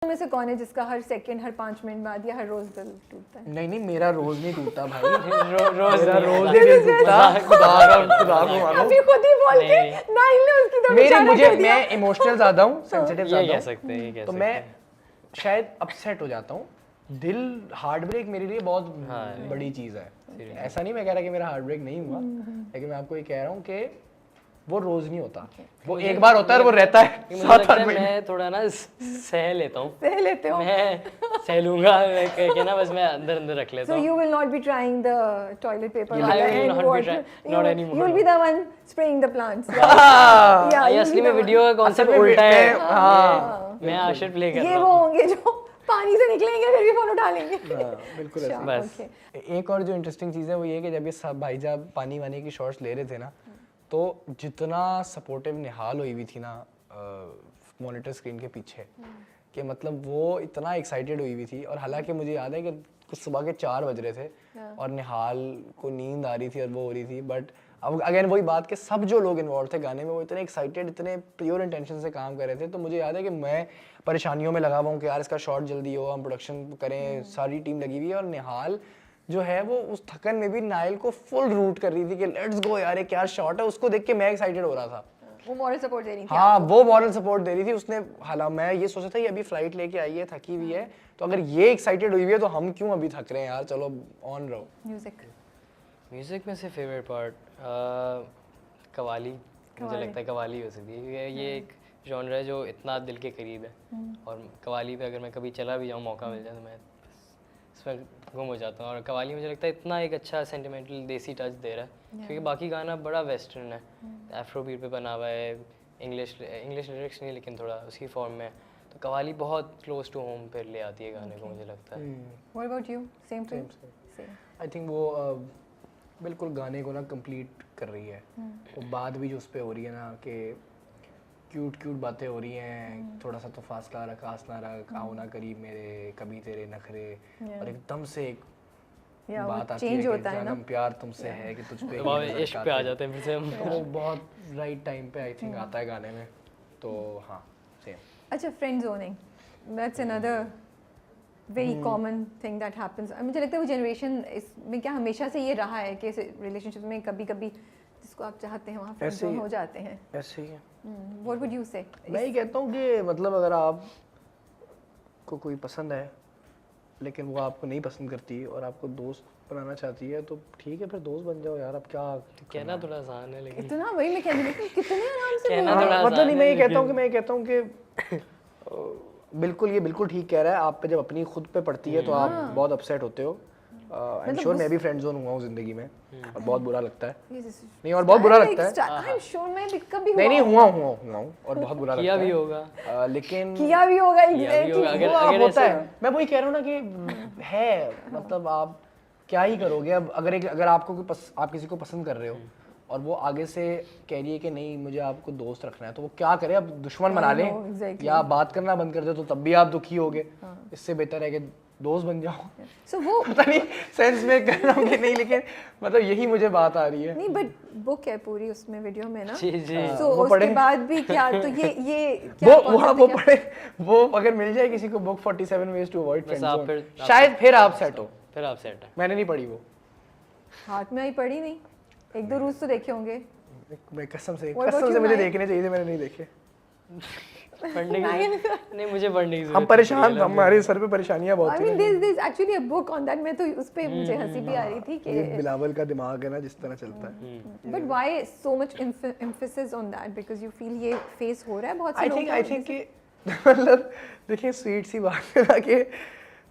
में से कौन है जिसका हर सेकंड, हर 5 मिनट बाद या हर रोज दिल टूटता है? नहीं मेरा रोज नहीं टूटता भाई। रोज मेरा नहीं रोज होता। नहीं टूटता। खुदा को मानो। अभी खुद ही बोल के नाइल ने उसकी तरफ मेरे इशारा मुझे कर दिया। मैं इमोशनल ज्यादा हूँ, सेंसिटिव ये ज्यादा कह हूँ, सकते हैं, ये कह तो सकते मैं हैं। शायद अपसेट हो जाता हूँ। दिल हार्ट ब्रेक मेरे लिए बहुत बड़ी चीज़ है। ऐसा नहीं मैं कह रहा कि मेरा हार्ट ब्रेक नहीं हुआ, लेकिन मैं आपको ये कह रहा हूँ कि वो रोज नहीं होता, वो एक बार होता है और वो रहता है मुझे 7-8 लगता है महीने। मैं थोड़ा ना सह लेता हूँ, सह लेते हो। मैं सह लूंगा कह के ना, बस मैं अंदर अंदर रख लेता So हूँ। you will not be trying the toilet paper I wala will and not be water. trying- not anymore. You'll be the one spraying the plants. ये you'll असली be में the वीडियो का असल कॉन्सेप्ट में उल्टा है। हाँ मैं आशिर प्ले कर one. रहा ये हूँ। वो होंगे जो पानी से निकलेंगे फिर भी फोन उठा लेंगे। हाँ, बिल्कुल ऐसे। बस। Okay. एक और जो इंटरेस्टिंग चीज़ है वो ये है कि जब ये सब भाई साहब पानी वानी की शॉट्स ले रहे थे ना, तो जितना सपोर्टिव निहाल हुई हुई थी ना मॉनिटर स्क्रीन के पीछे, कि मतलब वो इतना एक्साइटेड हुई हुई थी। और हालांकि मुझे याद है कि कुछ सुबह के 4 बज रहे थे और निहाल को नींद आ रही थी और वो हो रही थी, बट अब अगेन वही बात कि सब जो लोग इन्वॉल्व थे गाने में वो इतने एक्साइटेड, इतने प्योर इंटेंशन से काम कर रहे थे। तो मुझे याद है कि मैं परेशानियों में लगा हुआ हूँ कि यार इसका शॉट जल्दी हो, हम प्रोडक्शन करें, सारी टीम लगी हुई है। और निहाल जो है वो उस थकन में भी नाइल को फुल रूट कर रही थी कि लेट्स गो यार, एक क्या शॉट है। उसको देख के मैं एक्साइटेड हो रहा था। वो मॉरल सपोर्ट दे रही थी। हाँ, वो मॉरल सपोर्ट दे रही थी उसने। हालांकि मैं ये सोचा था ये अभी फ्लाइट लेके आई है, थकी हुई है, तो अगर ये एक्साइटेड हुई हुई है तो हम क्यों अभी थक रहे हैं यार, चलो ऑन रहो। म्यूजिक। म्यूजिक में से फेवरेट पार्ट कवाली। मुझे लगता है कवाली हो सकती है, क्योंकि ये एक जॉनर है जो इतना दिल के करीब है। और कवाली पे अगर मैं कभी चला भी जाऊँ, मौका मिल जाए, तो मैं इसमें गुम हो जाता हूँ। और कवाली मुझे लगता है इतना एक अच्छा सेंटिमेंटल देसी टच दे रहा है, क्योंकि बाकी गाना बड़ा वेस्टर्न है, एफ्रो बीट पे बना हुआ है, इंग्लिश लिरिक्स नहीं, लेकिन थोड़ा उसकी फॉर्म में है। तो कवाली बहुत क्लोज टू होम पे ले आती है गाने को, मुझे लगता है। What about you? Same thing. Same. I think वो बिल्कुल गाने को ना कंप्लीट कर रही है। वो बात भी जो उस पे हो रही है ना कि क्यूट क्यूट बातें हो रही हैं, थोड़ा सा तो फासला रख, आस ना रख, आओ ना करीब मेरे, कभी तेरे नखरे, और एकदम से एक Yeah, वो बात आती है change कि होता है ना। जानम प्यार तुमसे है कि तुझ पे वहाँ ही पे नजर इश्क पे आ खाते। जाते हैं फिर से हम। वो बहुत राइट टाइम पे आई थिंक आता है गाने में। तो हाँ, सेम। अच्छा, friend zoning. That's another very common thing that happens. मुझे लगता है वो जनरेशन इसमें क्या हमेशा से ये रहा है कि रिलेशनशिप में कभी-कभी जिसको आप चाहते हैं वहाँ फ्रेंड ऐसे जोन ही- हो जाते हैं। ऐसे ही है। What would you say? मैं ही कहता हूँ कि मतलब अगर आप को कोई पसंद है लेकिन वो आपको नहीं पसंद करती और आपको दोस्त बनाना चाहती है, तो ठीक है, फिर दोस्त बन जाओ यार। अब क्या कहना थोड़ा आसान है, लेकिन इतना वही मैं कह रही हूँ कितने आराम से कहना बोल थोड़ा मतलब नहीं, आसान मैं है, ये कहता हूँ कि बिल्कुल ये बिल्कुल ठीक कह रहा है। आप पे जब अपनी खुद पे पड़ती है तो आप बहुत अपसेट होते हो। आई एम श्योर मैं भी फ्रेंड जोन हुआ हूँ जिंदगी में, और बहुत बुरा लगता है। नहीं, और बहुत बुरा लगता है। I'm sure मैं भी कभी नहीं हुआ हुआ हूँ और बहुत बुरा लगता किया है। भी होगा। लेकिन किया भी होगा किया भी होगा। exactly. अगर होता ऐसे- है। मैं वही कह रहा हूँ ना कि है, मतलब आप क्या ही करोगे अब। अगर आपको आप किसी को पसंद कर रहे हो और वो आगे से कह रही है कि नहीं मुझे आपको दोस्त रखना है, तो वो क्या करे, अब दुश्मन बना ले exactly. या बात करना बंद कर दे, तो तब भी आप दुखी होगे। इससे बेहतर है कि दोस्त बन जाओ। So वो पता नहीं सेंस में कर रहा हूँ कि नहीं, लेकिन मतलब यही मुझे बात आ रही है। नहीं, बट बुक है पूरी उसमें वीडियो में ना। जी जी। So वो उसके पढ़े। बाद भी क्या, तो ये क्या वो पढ़े, वो अगर मिल जाए किसी को बुक 47 ways to avoid बस friend आप zone, फिर- शायद फिर आप सेट हो। फिर आप सेट है। मैंने नहीं पढ़ी वो। हाथ में आई पड़ी नहीं, एक दो रूल्स तो देखे होंगे। मैं कसम से What about you, मुझे Nayan? देखने चाहिए थे, मैंने नहीं देखे। पढ़ने की नहीं, मुझे पढ़ने की हम जरूरत परेशान, नहीं है ना। हमारे सर पे परेशानियां बहुत I थी। mean there's actually a book on that. मैं तो उस पे मुझे हंसी भी आ रही थी ये कि बिलावल का दिमाग है ना जिस तरह चलता है। but why so much emphasis on that? Because you feel ये फेस हो रहा है बहुत से आई लोगों थिंक कि मतलब देखिए स्वीट सी बात है ना कि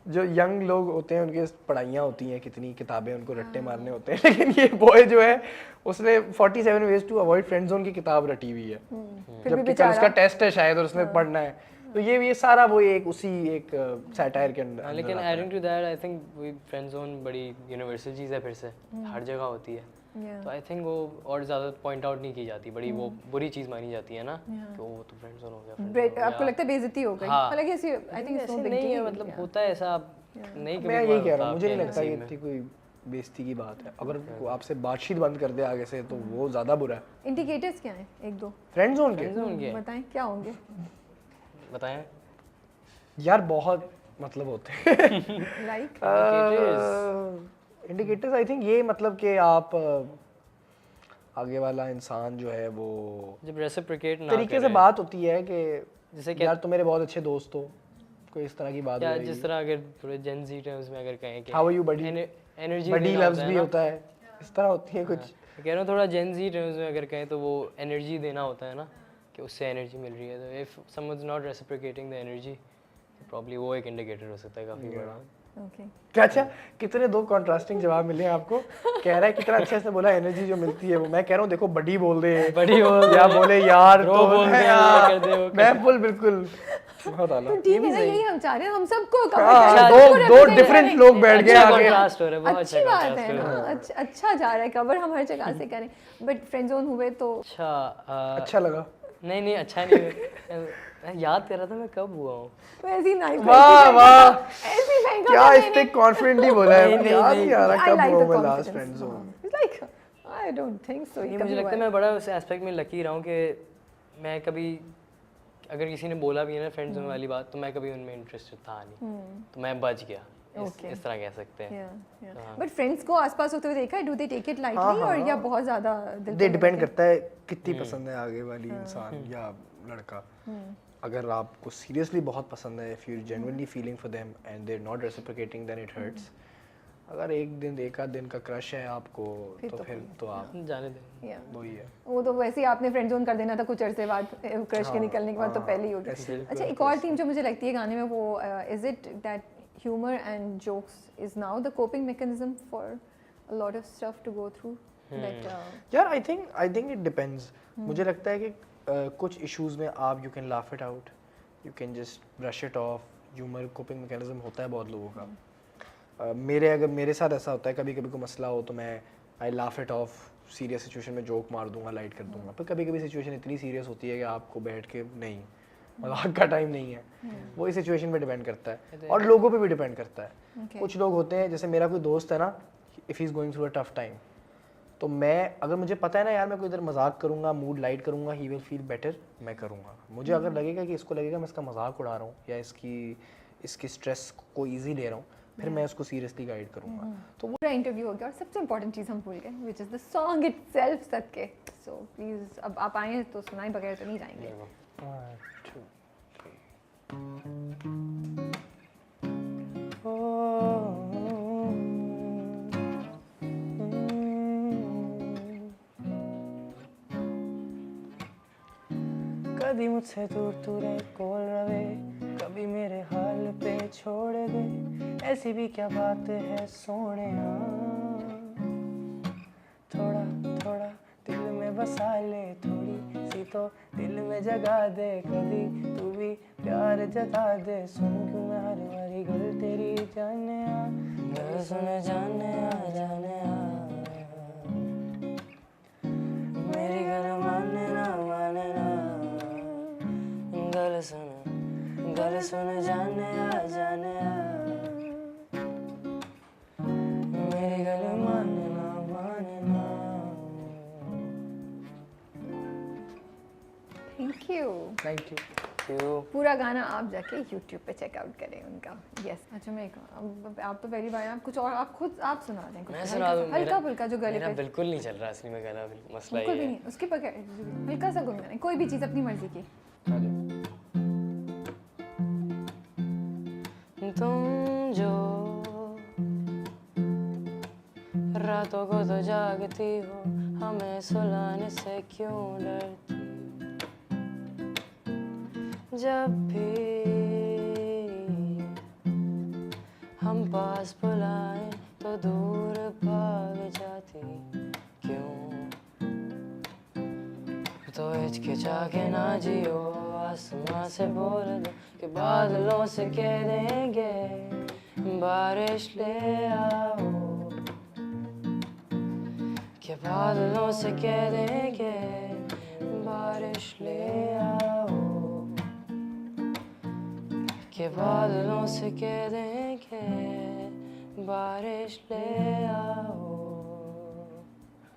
जो यंग लोग होते हैं उनकी पढ़ाइयाँ होती हैं, कितनी किताबें उनको रट्टे मारने होते हैं, लेकिन ये बॉय जो है उसने 47 ways to avoid friend zone की किताब रटी हुई है, फिर भी जबकि कल उसका टेस्ट है शायद और उसने पढ़ना है। तो ये सारा वो एक उसी एक सैटायर के अंदर लेकिन आता है। Adding to that I think वो फ्रेंड जोन बड़ी यूनिवर्सल चीज़ है, फिर से हर जगह होती है। Yeah. तो आई थिंक वो और ज़्यादा पॉइंट आउट नहीं की जाती, बड़ी वो बुरी चीज़ मानी जाती है ना कि वो तो फ्रेंड जोन हो गया, friend zone हो आपको गया। लगता है बेइज्जती हो गई? हाँ। हालांकि ऐसी आई थिंक ऐसे नहीं है, मतलब होता है ऐसा, आप नहीं कभी मैं यही कह रहा हूँ, मुझे नहीं आपके लगता ये नसीब में। इतनी कोई बेइज्जती की बात है। अगर वो आपसे बातचीत बंद कर दे आगे से तो वो ज़्यादा बुरा है। इंडिकेटर्स क्या हैं? एक दो फ्रेंड जोन के Friend zone के बताएं क्या होंगे? बताएं। यार बहुत मतलब होते हैं लाइक इंडिकेटर्स आई थिंक ये मतलब कि आप आगे वाला इंसान जो है वो जब रेसिप्रोकेट ना तरीके से करे, बात होती है कि जैसे यार तुम मेरे बहुत अच्छे दोस्त हो, कोई इस तरह की बात या हो जिस तरह अगर थोड़े जेन जी टर्म्स में अगर कहें कि how are you buddy, energy buddy loves भी होता है, इस तरह होती है कुछ। मैं कह रहा हूँ थोड़ा जेन जी टर्म्स में अगर कहें तो वो एनर्जी देना होता है ना, कि उससे एनर्जी मिल रही है, तो if someone is not reciprocating the energy, probably वो एक इंडिकेटर हो सकता है काफी बड़ा। ओके क्या अच्छा, कितने दो कॉन्ट्रास्टिंग जवाब मिले हैं आपको। कह रहा है कितना अच्छा इसने बोला एनर्जी जो मिलती है वो, मैं कह रहा हूँ देखो बड़ी बोल दे, बड़ी बोल या बोले यार Bro तो बोल दे, यार, ये कर दे, वो कर मैं बोल बिल्कुल बहुत आला। तो ठीक है ना, यही हम चाह रहे हैं, हम सबको हाँ, दो डिफरेंट लोग बैठ गए अच्छा आगे। कॉन्ट्रास्ट हो रहा है, बहुत अच्छी अच्छा बात कॉन्ट्रास्ट है हो रहा ना, है। अच्छा जा रहा है कवर, हम हर जगह से करें, बट फ्रेंड जोन हुए तो अच्छा अच्छा लगा। नहीं नहीं अच्छा नहीं, मैं याद कर रहा था मैं कब हुआ हूँ। तो ऐसी नाइस, वाह वाह, ऐसी महंगा क्या इसने कॉन्फिडेंटली बोला है, नहीं, याद नहीं, नहीं आ रहा I कब like हुआ the मैं last confidence. Friend zone. It's like I don't think so. नहीं मुझे लगता है मैं बड़ा उस एस्पेक्ट में लकी रहा हूँ कि मैं कभी अगर किसी ने बोला भी है ना फ्रेंड जोन वाली बात, तो मैं कभी उनमें इंटरेस्टेड था नहीं, तो मैं बच गया, इस तरह कह सकते हैं। बट फ्रेंड्स को आसपास होते हुए देखा है, do they take it lightly और या बहुत ज्यादा दिल दे पे डिपेंड करता है कितनी पसंद है आगे वाली इंसान या लड़का। अगर आपको सीरियसली बहुत पसंद है, if you genuinely feeling for them and they are not reciprocating, then it hurts. अगर एक आध दिन का क्रश है आपको, तो फिर तो आप जाने दें। वही है। वो तो वैसे ही आपने फ्रेंड जोन कर देना था कुछ अरसे बाद, क्रश के निकलने के बाद तो पहले ही हो गया। अच्छा, एक और थीम जो मुझे लगती है गाने में, वो is it that humor and jokes is now the coping mechanism for a lot of stuff to go through that यार आई थिंक इट डिपेंड्स। मुझे लगता है कि कुछ इश्यूज में आप you can laugh it out, you can just brush it of. Humour coping mechanism होता है बहुत लोगों का। मेरे साथ ऐसा होता है, कभी कभी कोई मसला हो तो मैं आई laugh it of, serious situation में जोक मार दूंगा, लाइट कर दूंगा। पर कभी कभी सिचुएशन इतनी सीरियस होती है कि आपको बैठ के नहीं, मजाक का टाइम नहीं है, वो इस सिचुएशन पे डिपेंड करता है और लोगों पे भी डिपेंड करता है। कुछ लोग होते हैं, जैसे मेरा कोई दोस्त है ना, if he is going through a tough time, तो मैं अगर मुझे पता है ना यार मैं कोई इधर मजाक करूंगा, मूड लाइट करूंगा, ही विल फील बेटर, मैं करूंगा। मुझे अगर लगेगा कि इसको लगेगा मैं इसका मजाक उड़ा रहा हूँ या इसकी स्ट्रेस को ईजी ले रहा हूँ, फिर मैं उसको सीरियसली गाइड करूंगा। तो पूरा इंटरव्यू हो गया और सबसे इंपॉर्टेंट चीज़ हम भूल गए, which is the song itself सदके। सो प्लीज़ अब आप आए तो सुनाए बगैर तो नहीं जाएंगे। कभी मुझसे दूर तू रहे कोल रवे, कभी मेरे हाल पे छोड़ दे, ऐसी भी क्या बात है सोने, थोड़ा थोड़ा दिल में बसा ले, थोड़ी सी तो दिल में जगा दे, कभी तू भी प्यार जता दे, सुन क्यों मैं हर बारी गल तेरी जाने आ, गल सुन जाने आ, जाने आ, मेरी गल माने ना गल सुन जाने आ, जाने आ, मेरी गल माने ना। Thank you. क्यों पूरा गाना आप जाके YouTube पे चेकआउट करें उनका। यस अच्छा, मैं आप तो पहली बार, आप कुछ और आप सुना दें कुछ मैं सुना दूं? हल्का फुल्का जो गले मेरा पे बिल्कुल नहीं चल रहा असली में गाना, मसला बिल्कुल ये भी है। नहीं, उसके बगैर हल्का सा गुनगुनाएं, कोई भी चीज़ अपनी मर्जी की। तुम जो रातों को तो जागती हो, हमें सुलाने से क्यों डरती, जब भी हम पास बुलाएं तो दूर भाग जाती, क्यों तो हिचकिचा के ना जियो, आसमां से बोल दो कि बादलों से कह देंगे बारिश ले आओ, कि बादलों से कह देंगे बारिश ले आओ, कि बादलों से कह देंगे बारिश ले आओ।